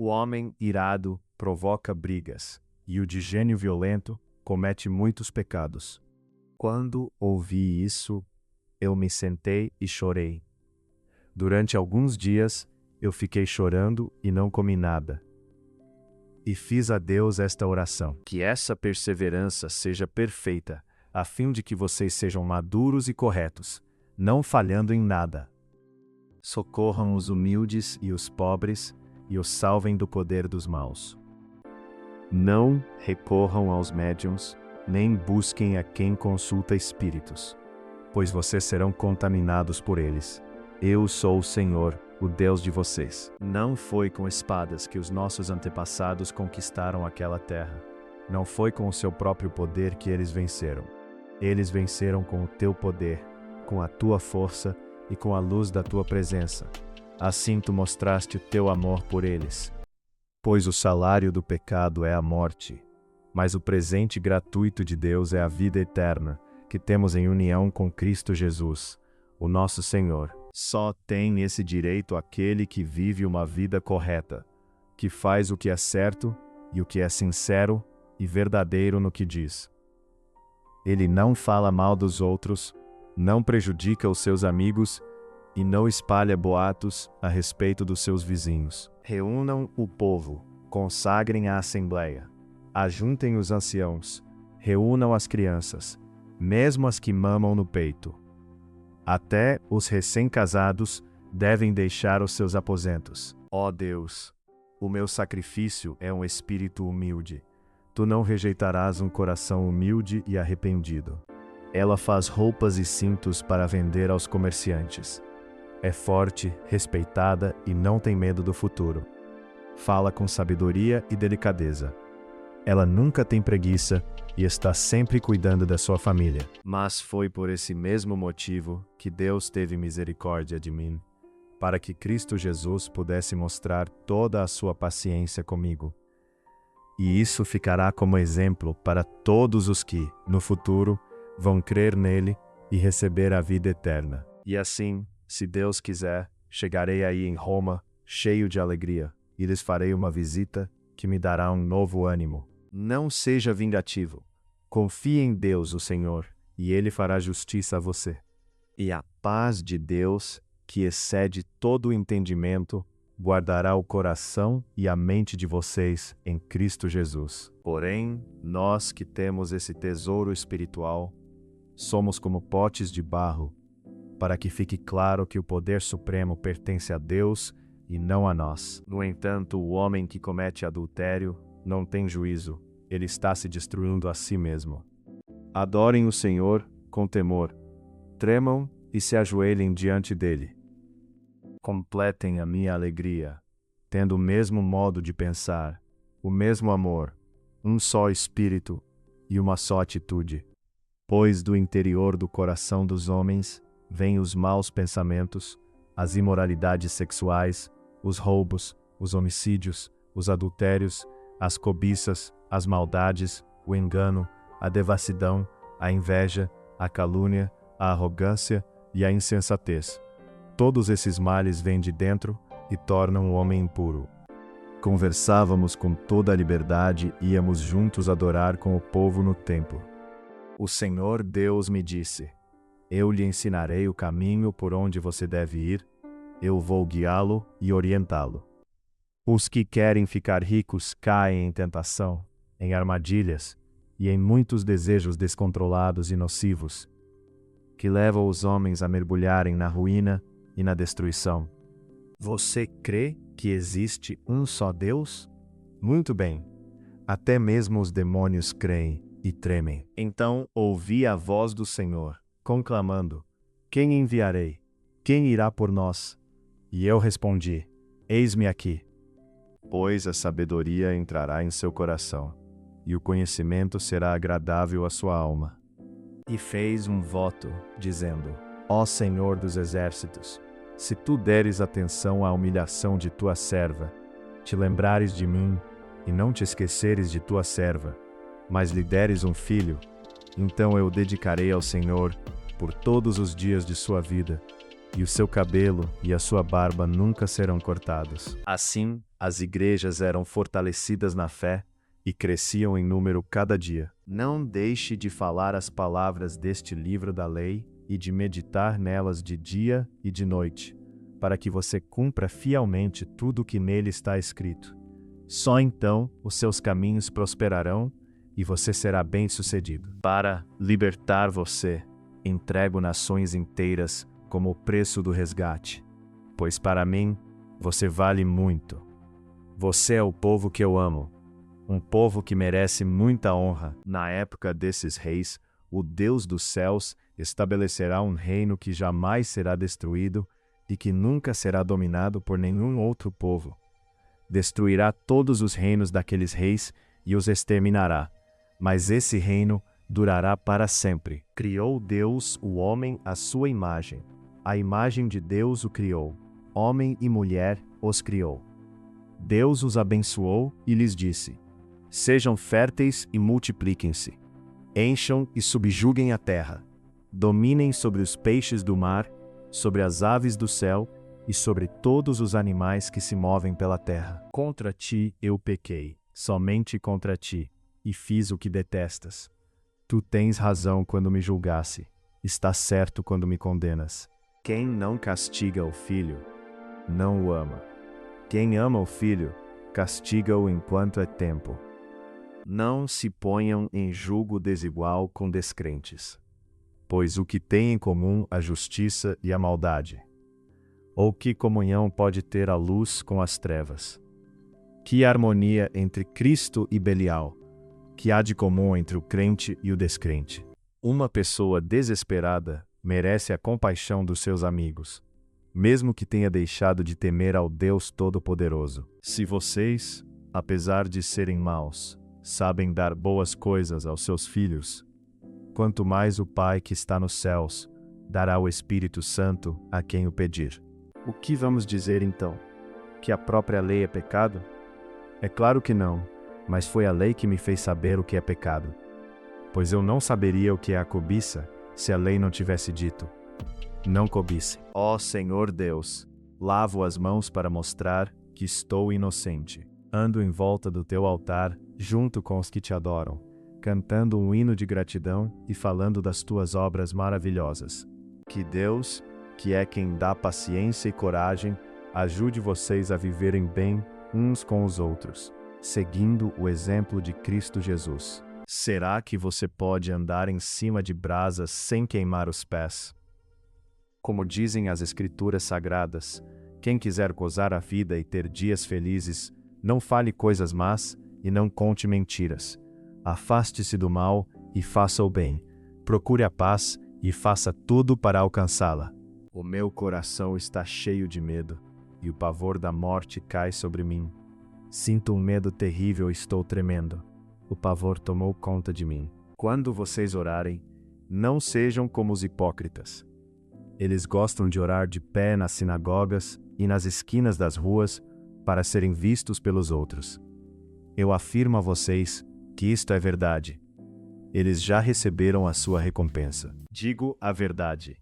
O homem irado provoca brigas, e o de gênio violento comete muitos pecados. Quando ouvi isso, eu me sentei e chorei. Durante alguns dias, eu fiquei chorando e não comi nada. E fiz a Deus esta oração: que essa perseverança seja perfeita, a fim de que vocês sejam maduros e corretos, não falhando em nada. Socorram os humildes e os pobres, e os salvem do poder dos maus. Não recorram aos médiuns, nem busquem a quem consulta espíritos, pois vocês serão contaminados por eles. Eu sou o Senhor, o Deus de vocês. Não foi com espadas que os nossos antepassados conquistaram aquela terra. Não foi com o seu próprio poder que eles venceram. Eles venceram com o teu poder, com a tua força e com a luz da tua presença. Assim tu mostraste o teu amor por eles. Pois o salário do pecado é a morte, mas o presente gratuito de Deus é a vida eterna, que temos em união com Cristo Jesus, o nosso Senhor. Só tem esse direito aquele que vive uma vida correta, que faz o que é certo e o que é sincero e verdadeiro no que diz. Ele não fala mal dos outros, não prejudica os seus amigos e não espalha boatos a respeito dos seus vizinhos. Reúnam o povo, consagrem a assembleia, ajuntem os anciãos, reúnam as crianças, mesmo as que mamam no peito. Até os recém-casados devem deixar os seus aposentos. Ó Deus, o meu sacrifício é um espírito humilde. Tu não rejeitarás um coração humilde e arrependido. Ela faz roupas e cintos para vender aos comerciantes. É forte, respeitada e não tem medo do futuro. Fala com sabedoria e delicadeza. Ela nunca tem preguiça e está sempre cuidando da sua família. Mas foi por esse mesmo motivo que Deus teve misericórdia de mim, para que Cristo Jesus pudesse mostrar toda a sua paciência comigo. E isso ficará como exemplo para todos os que, no futuro, vão crer nele e receber a vida eterna. E assim, se Deus quiser, chegarei aí em Roma, cheio de alegria, e lhes farei uma visita que me dará um novo ânimo. Não seja vingativo. Confie em Deus, o Senhor, e Ele fará justiça a você. E a paz de Deus, que excede todo o entendimento, guardará o coração e a mente de vocês em Cristo Jesus. Porém, nós que temos esse tesouro espiritual, somos como potes de barro, para que fique claro que o poder supremo pertence a Deus e não a nós. No entanto, o homem que comete adultério não tem juízo, ele está se destruindo a si mesmo. Adorem o Senhor com temor, tremam e se ajoelhem diante dele. Completem a minha alegria, tendo o mesmo modo de pensar, o mesmo amor, um só espírito e uma só atitude. Pois do interior do coração dos homens vêm os maus pensamentos, as imoralidades sexuais, os roubos, os homicídios, os adultérios, as cobiças, as maldades, o engano, a devassidão, a inveja, a calúnia, a arrogância e a insensatez. Todos esses males vêm de dentro e tornam o homem impuro. Conversávamos com toda a liberdade e íamos juntos adorar com o povo no templo. O Senhor Deus me disse: eu lhe ensinarei o caminho por onde você deve ir, eu vou guiá-lo e orientá-lo. Os que querem ficar ricos caem em tentação, em armadilhas e em muitos desejos descontrolados e nocivos, que levam os homens a mergulharem na ruína e na destruição. Você crê que existe um só Deus? Muito bem, até mesmo os demônios creem e tremem. Então ouvi a voz do Senhor, conclamando: quem enviarei? Quem irá por nós? E eu respondi: eis-me aqui. Pois a sabedoria entrará em seu coração, e o conhecimento será agradável à sua alma. E fez um voto, dizendo: ó Senhor dos exércitos, se tu deres atenção à humilhação de tua serva, te lembrares de mim, e não te esqueceres de tua serva, mas lhe deres um filho, então eu o dedicarei ao Senhor por todos os dias de sua vida, e o seu cabelo e a sua barba nunca serão cortados. Assim, as igrejas eram fortalecidas na fé e cresciam em número cada dia. Não deixe de falar as palavras deste livro da lei e de meditar nelas de dia e de noite, para que você cumpra fielmente tudo o que nele está escrito. Só então os seus caminhos prosperarão e você será bem-sucedido. Para libertar você, entrego nações inteiras como o preço do resgate, pois para mim você vale muito. Você é o povo que eu amo, um povo que merece muita honra. Na época desses reis, o Deus dos céus estabelecerá um reino que jamais será destruído e que nunca será dominado por nenhum outro povo. Destruirá todos os reinos daqueles reis e os exterminará, mas esse reino durará para sempre. Criou Deus o homem à sua imagem. A imagem de Deus o criou. Homem e mulher os criou. Deus os abençoou e lhes disse: sejam férteis e multipliquem-se. Encham e subjuguem a terra. Dominem sobre os peixes do mar, sobre as aves do céu e sobre todos os animais que se movem pela terra. Contra ti eu pequei, somente contra ti, e fiz o que detestas. Tu tens razão quando me julgasse, estás certo quando me condenas. Quem não castiga o filho, não o ama. Quem ama o filho, castiga-o enquanto é tempo. Não se ponham em julgo desigual com descrentes, pois o que tem em comum a justiça e a maldade? Ou que comunhão pode ter a luz com as trevas? Que harmonia entre Cristo e Belial? Que há de comum entre o crente e o descrente? Uma pessoa desesperada merece a compaixão dos seus amigos, mesmo que tenha deixado de temer ao Deus Todo-Poderoso. Se vocês, apesar de serem maus, sabem dar boas coisas aos seus filhos, quanto mais o Pai que está nos céus dará o Espírito Santo a quem o pedir. O que vamos dizer então? Que a própria lei é pecado? É claro que não, mas foi a lei que me fez saber o que é pecado. Pois eu não saberia o que é a cobiça se a lei não tivesse dito: não cobice. Ó Senhor Deus, lavo as mãos para mostrar que estou inocente. Ando em volta do teu altar, junto com os que te adoram, cantando um hino de gratidão e falando das tuas obras maravilhosas. Que Deus, que é quem dá paciência e coragem, ajude vocês a viverem bem uns com os outros, seguindo o exemplo de Cristo Jesus. Será que você pode andar em cima de brasas sem queimar os pés? Como dizem as Escrituras Sagradas, quem quiser gozar a vida e ter dias felizes, não fale coisas más e não conte mentiras. Afaste-se do mal e faça o bem. Procure a paz e faça tudo para alcançá-la. O meu coração está cheio de medo, e o pavor da morte cai sobre mim. Sinto um medo terrível e estou tremendo. O pavor tomou conta de mim. Quando vocês orarem, não sejam como os hipócritas. Eles gostam de orar de pé nas sinagogas e nas esquinas das ruas para serem vistos pelos outros. Eu afirmo a vocês que isto é verdade. Eles já receberam a sua recompensa. Digo a verdade.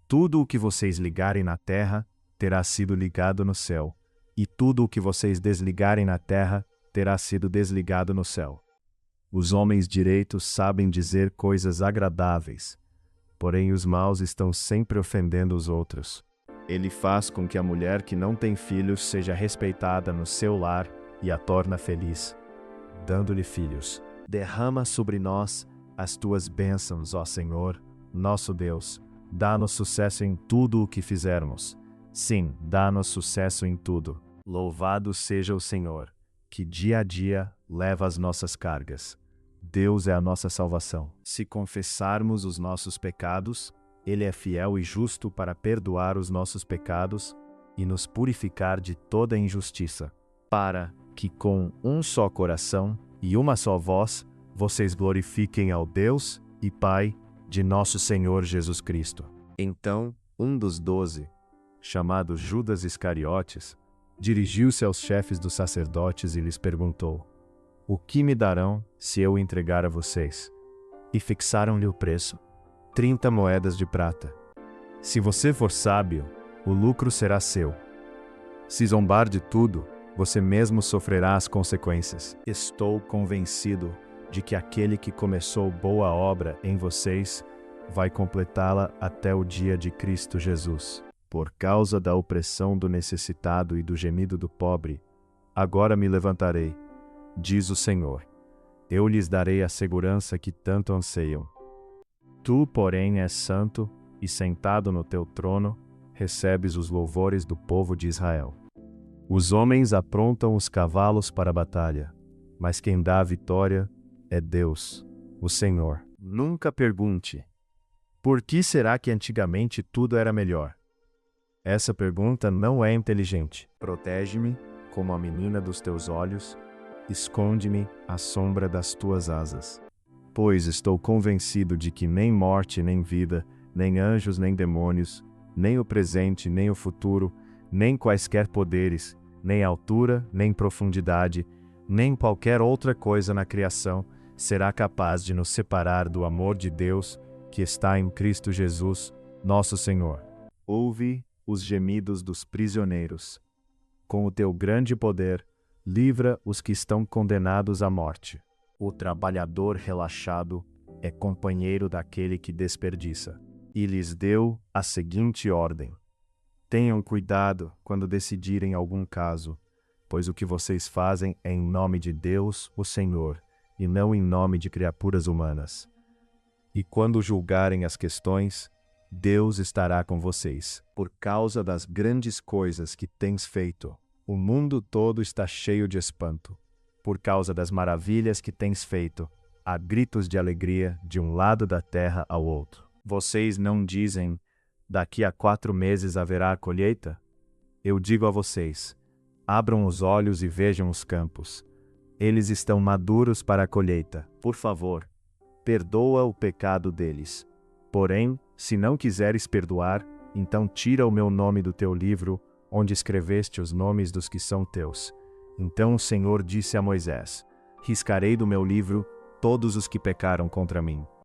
Tudo o que vocês ligarem na terra terá sido ligado no céu, e tudo o que vocês desligarem na terra terá sido desligado no céu. Os homens direitos sabem dizer coisas agradáveis, porém os maus estão sempre ofendendo os outros. Ele faz com que a mulher que não tem filhos seja respeitada no seu lar e a torna feliz, dando-lhe filhos. Derrama sobre nós as tuas bênçãos, ó Senhor, nosso Deus. Dá-nos sucesso em tudo o que fizermos. Sim, dá-nos sucesso em tudo. Louvado seja o Senhor, que dia a dia leva as nossas cargas. Deus é a nossa salvação. Se confessarmos os nossos pecados, Ele é fiel e justo para perdoar os nossos pecados e nos purificar de toda injustiça, para que com um só coração e uma só voz, vocês glorifiquem ao Deus e Pai de nosso Senhor Jesus Cristo. Então, um dos 12, chamado Judas Iscariotes, dirigiu-se aos chefes dos sacerdotes e lhes perguntou: o que me darão se eu entregar a vocês? E fixaram-lhe o preço, 30 moedas de prata. Se você for sábio, o lucro será seu. Se zombar de tudo, você mesmo sofrerá as consequências. Estou convencido de que aquele que começou boa obra em vocês vai completá-la até o dia de Cristo Jesus. Por causa da opressão do necessitado e do gemido do pobre, agora me levantarei, diz o Senhor. Eu lhes darei a segurança que tanto anseiam. Tu, porém, és santo, e sentado no teu trono, recebes os louvores do povo de Israel. Os homens aprontam os cavalos para a batalha, mas quem dá a vitória é Deus, o Senhor. Nunca pergunte: por que será que antigamente tudo era melhor? Essa pergunta não é inteligente. Protege-me como a menina dos teus olhos, esconde-me à sombra das tuas asas. Pois estou convencido de que nem morte nem vida, nem anjos nem demônios, nem o presente nem o futuro, nem quaisquer poderes, nem altura nem profundidade, nem qualquer outra coisa na criação será capaz de nos separar do amor de Deus que está em Cristo Jesus, nosso Senhor. Ouve os gemidos dos prisioneiros. Com o teu grande poder, livra os que estão condenados à morte. O trabalhador relaxado é companheiro daquele que desperdiça. E lhes deu a seguinte ordem: tenham cuidado quando decidirem algum caso, pois o que vocês fazem é em nome de Deus, o Senhor, e não em nome de criaturas humanas. E quando julgarem as questões, Deus estará com vocês. Por causa das grandes coisas que tens feito, o mundo todo está cheio de espanto. Por causa das maravilhas que tens feito, há gritos de alegria de um lado da terra ao outro. Vocês não dizem: daqui a 4 meses haverá a colheita? Eu digo a vocês: abram os olhos e vejam os campos. Eles estão maduros para a colheita. Por favor, perdoa o pecado deles. Porém, se não quiseres perdoar, então tira o meu nome do teu livro, onde escreveste os nomes dos que são teus. Então o Senhor disse a Moisés: riscarei do meu livro todos os que pecaram contra mim.